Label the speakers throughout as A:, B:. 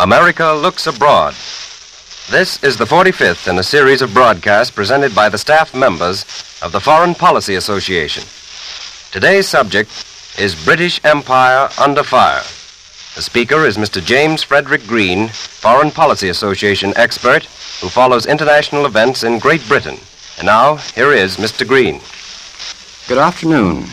A: America Looks Abroad. This is the 45th in a series of broadcasts presented by the staff members of the Foreign Policy Association. Today's subject is British Empire Under Fire. The speaker is Mr. James Frederick Green, Foreign Policy Association expert who follows international events in Great Britain. And now, here is Mr. Green.
B: Good afternoon.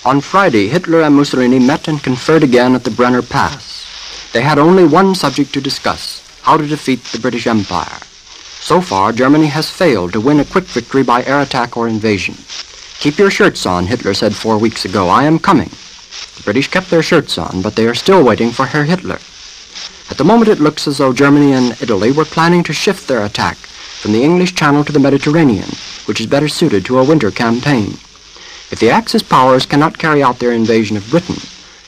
B: On Friday, Hitler and Mussolini met and conferred again at the Brenner Pass. They had only one subject to discuss: how to defeat the British Empire. So far, Germany has failed to win a quick victory by air attack or invasion. "Keep your shirts on," Hitler said 4 weeks ago. "I am coming." The British kept their shirts on, but they are still waiting for Herr Hitler. At the moment, it looks as though Germany and Italy were planning to shift their attack from the English Channel to the Mediterranean, which is better suited to a winter campaign. If the Axis powers cannot carry out their invasion of Britain,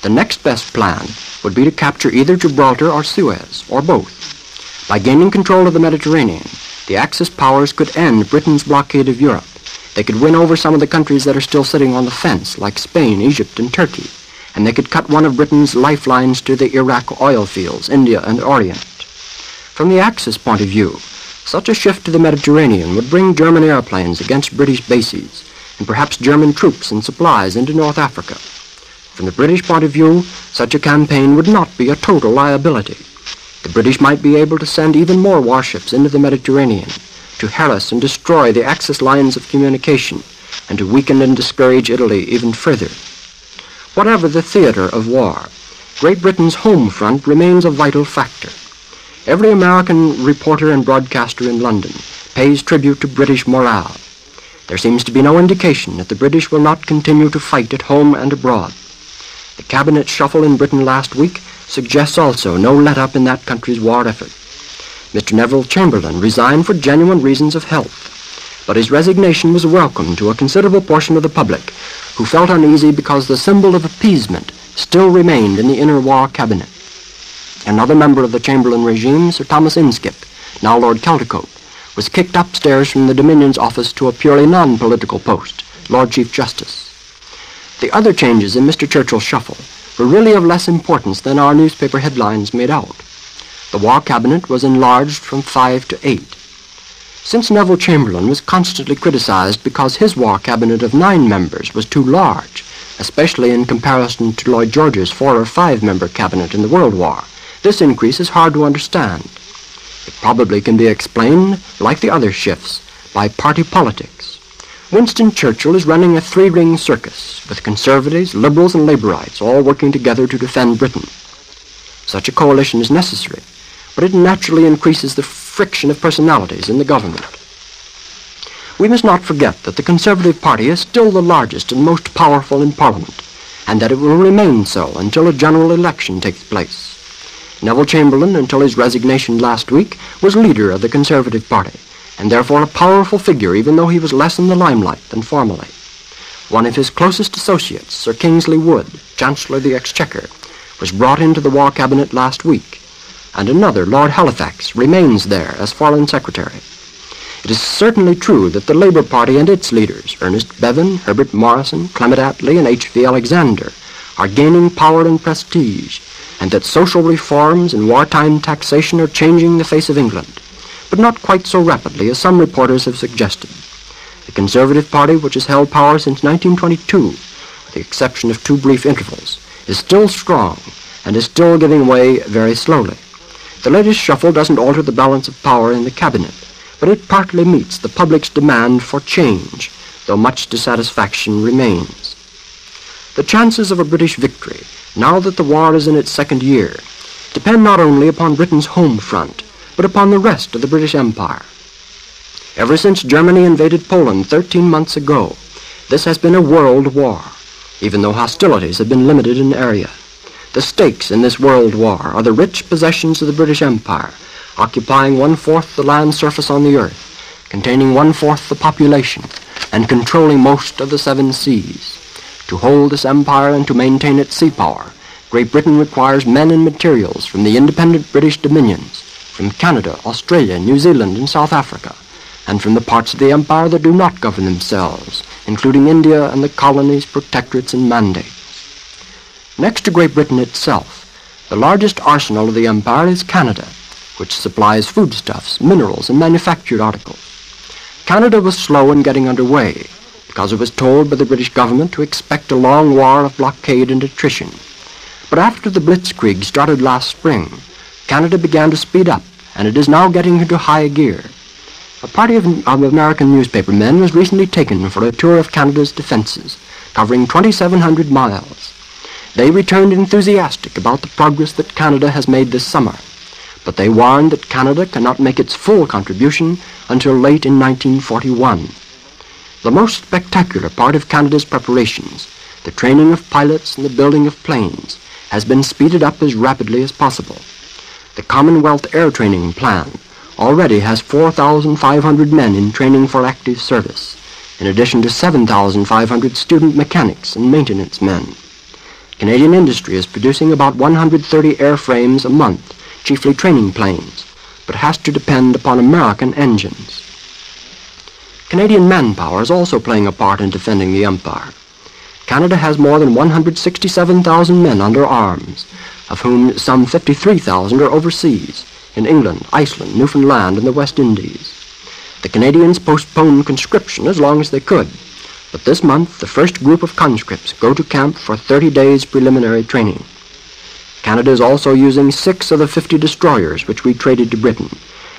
B: the next best plan would be to capture either Gibraltar or Suez, or both. By gaining control of the Mediterranean, the Axis powers could end Britain's blockade of Europe. They could win over some of the countries that are still sitting on the fence, like Spain, Egypt, and Turkey, and they could cut one of Britain's lifelines to the Iraq oil fields, India, and Orient. From the Axis point of view, such a shift to the Mediterranean would bring German airplanes against British bases, and perhaps German troops and supplies into North Africa. From the British point of view, such a campaign would not be a total liability. The British might be able to send even more warships into the Mediterranean to harass and destroy the Axis lines of communication and to weaken and discourage Italy even further. Whatever the theater of war, Great Britain's home front remains a vital factor. Every American reporter and broadcaster in London pays tribute to British morale. There seems to be no indication that the British will not continue to fight at home and abroad. The cabinet shuffle in Britain last week suggests also no let-up in that country's war effort. Mr. Neville Chamberlain resigned for genuine reasons of health, but his resignation was welcome to a considerable portion of the public who felt uneasy because the symbol of appeasement still remained in the inner war cabinet. Another member of the Chamberlain regime, Sir Thomas Inskip, now Lord Caldecott, was kicked upstairs from the Dominion's office to a purely non-political post, Lord Chief Justice. The other changes in Mr. Churchill's shuffle were really of less importance than our newspaper headlines made out. The War Cabinet was enlarged from 5 to 8. Since Neville Chamberlain was constantly criticized because his War Cabinet of 9 members was too large, especially in comparison to Lloyd George's 4 or 5-member cabinet in the World War, this increase is hard to understand. It probably can be explained, like the other shifts, by party politics. Winston Churchill is running a 3-ring circus, with conservatives, liberals, and laborites all working together to defend Britain. Such a coalition is necessary, but it naturally increases the friction of personalities in the government. We must not forget that the Conservative Party is still the largest and most powerful in Parliament, and that it will remain so until a general election takes place. Neville Chamberlain, until his resignation last week, was leader of the Conservative Party, and therefore a powerful figure, even though he was less in the limelight than formerly. One of his closest associates, Sir Kingsley Wood, Chancellor of the Exchequer, was brought into the War Cabinet last week, and another, Lord Halifax, remains there as Foreign Secretary. It is certainly true that the Labour Party and its leaders, Ernest Bevin, Herbert Morrison, Clement Attlee, and H.V. Alexander, are gaining power and prestige, and that social reforms and wartime taxation are changing the face of England, but not quite so rapidly as some reporters have suggested. The Conservative Party, which has held power since 1922, with the exception of 2 brief intervals, is still strong and is still giving way very slowly. The latest shuffle doesn't alter the balance of power in the cabinet, but it partly meets the public's demand for change, though much dissatisfaction remains. The chances of a British victory, now that the war is in its 2nd year, depend not only upon Britain's home front, but upon the rest of the British Empire. Ever since Germany invaded Poland 13 months ago, this has been a world war, even though hostilities have been limited in area. The stakes in this world war are the rich possessions of the British Empire, occupying 1/4 the land surface on the earth, containing 1/4 the population, and controlling most of the 7 seas. To hold this empire and to maintain its sea power, Great Britain requires men and materials from the independent British dominions, from Canada, Australia, New Zealand, and South Africa, and from the parts of the empire that do not govern themselves, including India and the colonies, protectorates, and mandates. Next to Great Britain itself, The largest arsenal of the empire is Canada, which supplies foodstuffs, minerals, and manufactured articles. Canada was slow in getting underway because it was told by the British government to expect a long war of blockade and attrition. But after the Blitzkrieg started last spring, Canada began to speed up, and it is now getting into high gear. A party of American newspaper men was recently taken for a tour of Canada's defenses, covering 2,700 miles. They returned enthusiastic about the progress that Canada has made this summer, but they warned that Canada cannot make its full contribution until late in 1941. The most spectacular part of Canada's preparations, the training of pilots and the building of planes, has been speeded up as rapidly as possible. The Commonwealth Air Training Plan already has 4,500 men in training for active service, in addition to 7,500 student mechanics and maintenance men. Canadian industry is producing about 130 airframes a month, chiefly training planes, but has to depend upon American engines. Canadian manpower is also playing a part in defending the empire. Canada has more than 167,000 men under arms, of whom some 53,000 are overseas, in England, Iceland, Newfoundland, and the West Indies. The Canadians postponed conscription as long as they could, but this month the first group of conscripts go to camp for 30 days preliminary training. Canada is also using 6 of the 50 destroyers which we traded to Britain,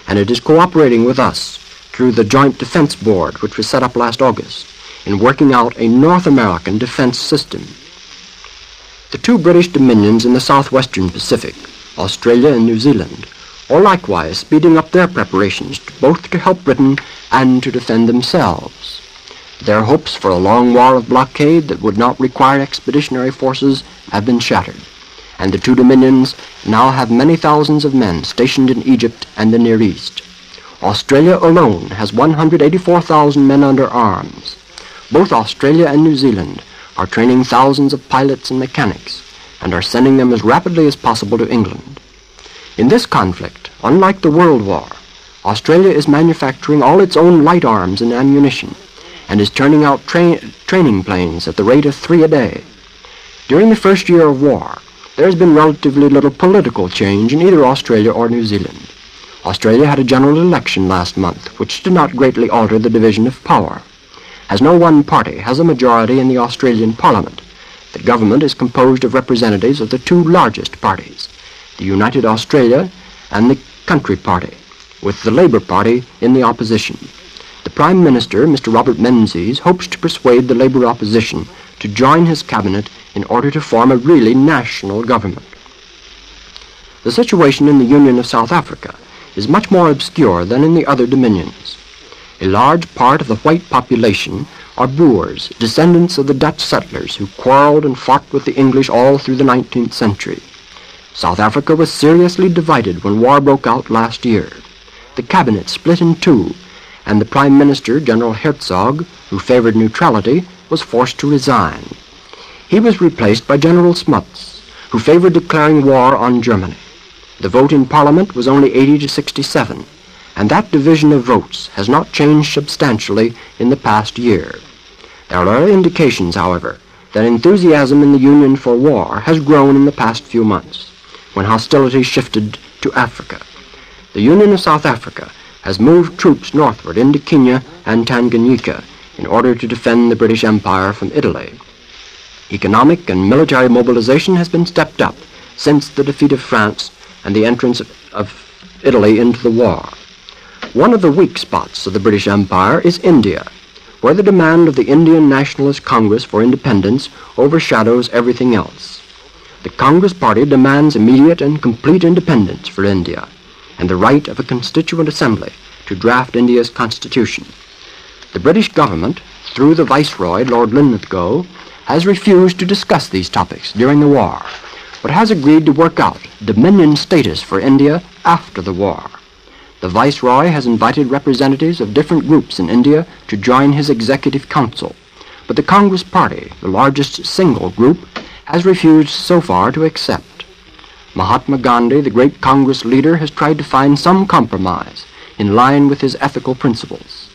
B: and it is cooperating with us through the Joint Defense Board, which was set up last August, in working out a North American defense system. The 2 British dominions in the southwestern Pacific, Australia and New Zealand, are likewise speeding up their preparations both to help Britain and to defend themselves. Their hopes for a long war of blockade that would not require expeditionary forces have been shattered, and the 2 dominions now have many thousands of men stationed in Egypt and the Near East. Australia alone has 184,000 men under arms. Both Australia and New Zealand are training thousands of pilots and mechanics and are sending them as rapidly as possible to England. In this conflict, unlike the World War, Australia is manufacturing all its own light arms and ammunition and is turning out training planes at the rate of 3 a day. During the first year of war, there has been relatively little political change in either Australia or New Zealand. Australia had a general election last month, which did not greatly alter the division of power. As no one party has a majority in the Australian Parliament, the government is composed of representatives of the 2 largest parties, the United Australia and the Country Party, with the Labour Party in the opposition. The Prime Minister, Mr. Robert Menzies, hopes to persuade the Labour opposition to join his cabinet in order to form a really national government. The situation in the Union of South Africa is much more obscure than in the other dominions. A large part of the white population are Boers, descendants of the Dutch settlers who quarreled and fought with the English all through the 19th century. South Africa was seriously divided when war broke out last year. The cabinet split in 2, and the Prime Minister, General Hertzog, who favored neutrality, was forced to resign. He was replaced by General Smuts, who favored declaring war on Germany. The vote in Parliament was only 80 to 67, and that division of votes has not changed substantially in the past year. There are indications, however, that enthusiasm in the Union for war has grown in the past few months, when hostilities shifted to Africa. The Union of South Africa has moved troops northward into Kenya and Tanganyika in order to defend the British Empire from Italy. Economic and military mobilization has been stepped up since the defeat of France and the entrance of Italy into the war. One of the weak spots of the British Empire is India, where the demand of the Indian Nationalist Congress for independence overshadows everything else. The Congress Party demands immediate and complete independence for India and the right of a constituent assembly to draft India's constitution. The British government, through the Viceroy, Lord Linlithgow, has refused to discuss these topics during the war, but has agreed to work out dominion status for India after the war. The Viceroy has invited representatives of different groups in India to join his executive council, but the Congress Party, the largest single group, has refused so far to accept. Mahatma Gandhi, the great Congress leader, has tried to find some compromise in line with his ethical principles.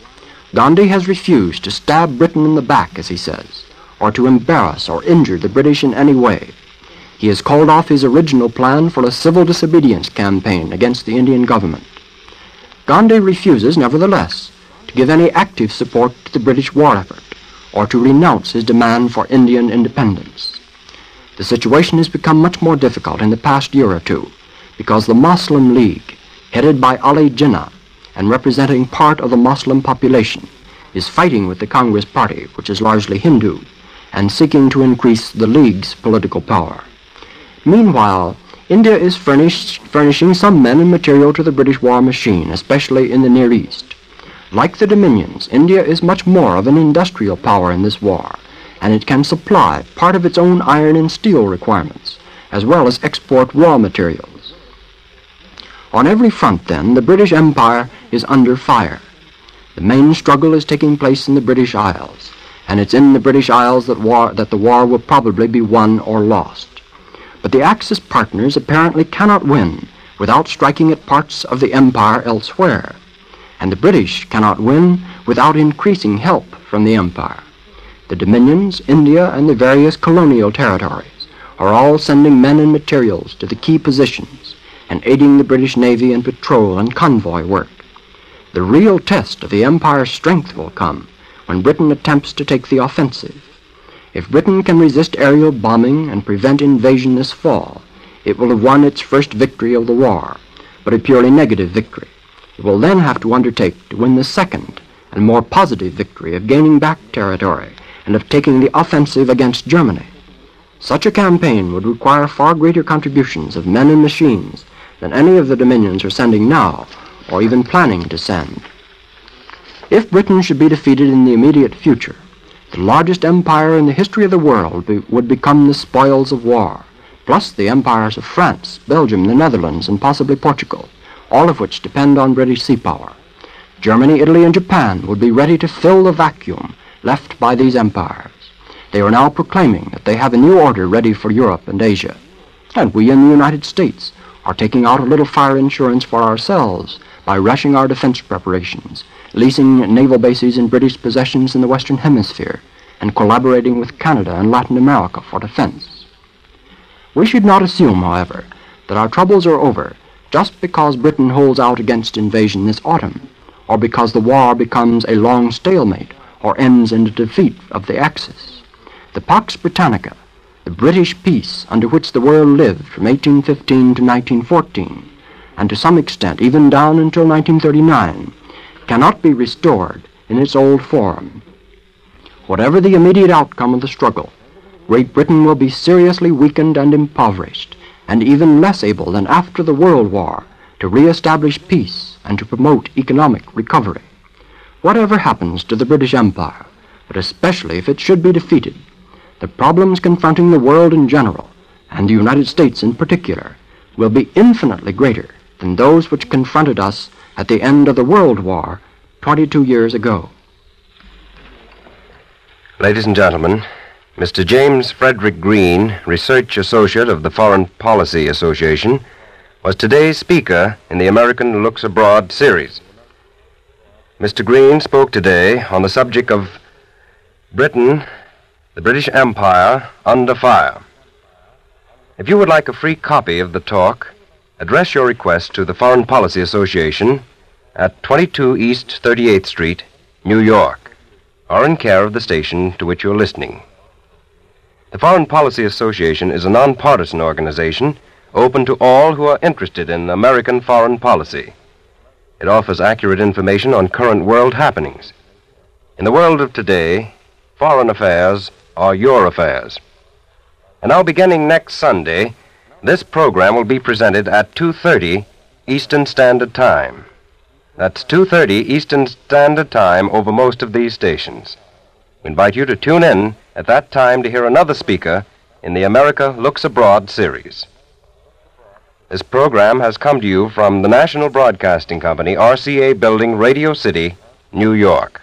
B: Gandhi has refused to stab Britain in the back, as he says, or to embarrass or injure the British in any way. He has called off his original plan for a civil disobedience campaign against the Indian government. Gandhi refuses, nevertheless, to give any active support to the British war effort or to renounce his demand for Indian independence. The situation has become much more difficult in the past year or two because the Muslim League, headed by Ali Jinnah and representing part of the Muslim population, is fighting with the Congress Party, which is largely Hindu, and seeking to increase the League's political power. Meanwhile, India is furnishing some men and material to the British war machine, especially in the Near East. Like the Dominions, India is much more of an industrial power in this war, and it can supply part of its own iron and steel requirements, as well as export raw materials. On every front, then, the British Empire is under fire. The main struggle is taking place in the British Isles, and it's in the British Isles that the war will probably be won or lost. But the Axis partners apparently cannot win without striking at parts of the empire elsewhere, and the British cannot win without increasing help from the empire. The Dominions, India, and the various colonial territories are all sending men and materials to the key positions and aiding the British Navy in patrol and convoy work. The real test of the empire's strength will come when Britain attempts to take the offensive. If Britain can resist aerial bombing and prevent invasion this fall, it will have won its first victory of the war, but a purely negative victory. It will then have to undertake to win the second and more positive victory of gaining back territory and of taking the offensive against Germany. Such a campaign would require far greater contributions of men and machines than any of the Dominions are sending now or even planning to send. If Britain should be defeated in the immediate future, the largest empire in the history of the world would become the spoils of war, plus the empires of France, Belgium, the Netherlands, and possibly Portugal, all of which depend on British sea power. Germany, Italy, and Japan would be ready to fill the vacuum left by these empires. They are now proclaiming that they have a new order ready for Europe and Asia. And we in the United States are taking out a little fire insurance for ourselves by rushing our defense preparations, leasing naval bases in British possessions in the Western Hemisphere, and collaborating with Canada and Latin America for defense. We should not assume, however, that our troubles are over just because Britain holds out against invasion this autumn, or because the war becomes a long stalemate or ends in the defeat of the Axis. The Pax Britannica, the British peace under which the world lived from 1815 to 1914, and to some extent even down until 1939, cannot be restored in its old form. Whatever the immediate outcome of the struggle, Great Britain will be seriously weakened and impoverished, and even less able than after the World War to re-establish peace and to promote economic recovery. Whatever happens to the British Empire, but especially if it should be defeated, the problems confronting the world in general, and the United States in particular, will be infinitely greater than those which confronted us at the end of the World War 22 years ago.
A: Ladies and gentlemen, Mr. James Frederick Green, Research Associate of the Foreign Policy Association, was today's speaker in the American Looks Abroad series. Mr. Green spoke today on the subject of Britain, the British Empire, under fire. If you would like a free copy of the talk, address your request to the Foreign Policy Association at 22 East 38th Street, New York, or in care of the station to which you're listening. The Foreign Policy Association is a nonpartisan organization open to all who are interested in American foreign policy. It offers accurate information on current world happenings. In the world of today, foreign affairs are your affairs. And now, beginning next Sunday, this program will be presented at 2:30 Eastern Standard Time. That's 2:30 Eastern Standard Time over most of these stations. We invite you to tune in at that time to hear another speaker in the America Looks Abroad series. This program has come to you from the National Broadcasting Company, RCA Building, Radio City, New York.